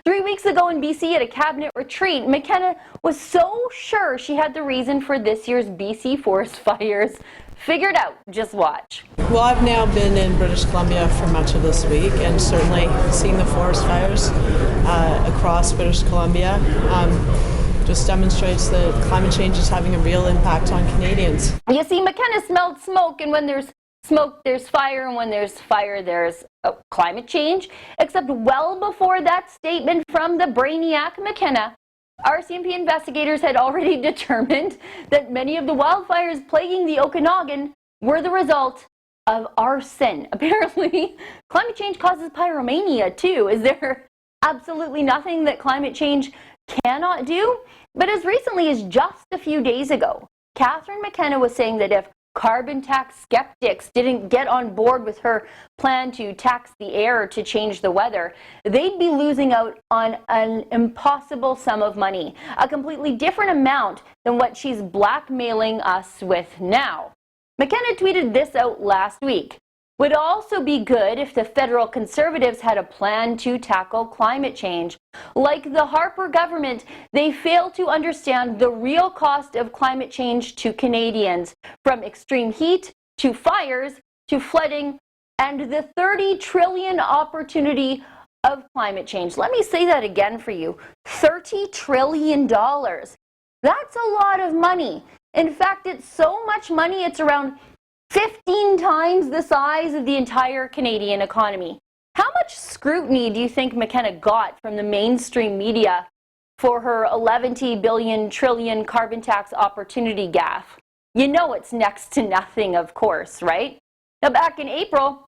3 weeks ago in BC at a cabinet retreat, McKenna was so sure she had the reason for this year's BC forest fires figured out. Just watch. Well, I've now been in British Columbia for much of this week, and certainly seeing the forest fires across British Columbia just demonstrates that climate change is having a real impact on Canadians. You see, McKenna smelled smoke, and when there's smoke, there's fire, and when there's fire, there's climate change. Except well before that statement from the brainiac McKenna, RCMP investigators had already determined that many of the wildfires plaguing the Okanagan were the result of arson. Apparently, climate change causes pyromania too. Is there absolutely nothing that climate change cannot do? But as recently as just a few days ago, Catherine McKenna was saying that if carbon tax skeptics didn't get on board with her plan to tax the air to change the weather, they'd be losing out on an impossible sum of money, a completely different amount than what she's blackmailing us with now. McKenna tweeted this out last week. Would also be good if the federal Conservatives had a plan to tackle climate change. Like the Harper government, they fail to understand the real cost of climate change to Canadians, from extreme heat to fires to flooding and the $30 trillion opportunity of climate change. Let me say that again for you. $30 trillion. That's a lot of money. In fact, it's so much money, it's around 15 times the size of the entire Canadian economy. How much scrutiny do you think McKenna got from the mainstream media for her $11-billion-trillion carbon tax opportunity gaffe? You know it's next to nothing, of course, right? Now, back in April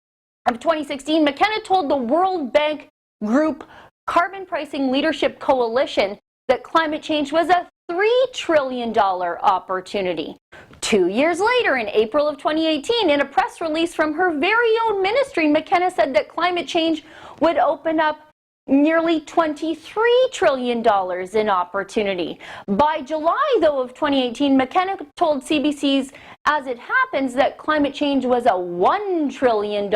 of 2016, McKenna told the World Bank Group Carbon Pricing Leadership Coalition that climate change was a $3 trillion opportunity. 2 years later, in April of 2018, in a press release from her very own ministry, McKenna said that climate change would open up nearly $23 trillion in opportunity. By July, though, of 2018, McKenna told CBC's As It Happens that climate change was a $1 trillion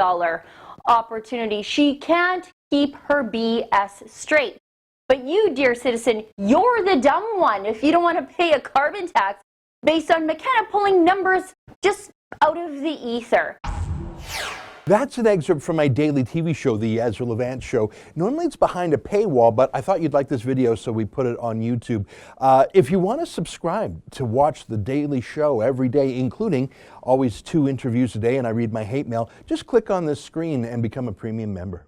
opportunity. She can't keep her BS straight. But you, dear citizen, you're the dumb one if you don't want to pay a carbon tax based on McKenna pulling numbers just out of the ether. That's an excerpt from my daily TV show, The Ezra Levant Show. Normally it's behind a paywall, but I thought you'd like this video, so we put it on YouTube. If you want to subscribe to watch the daily show every day, including always 2 interviews a day, and I read my hate mail, just click on this screen and become a premium member.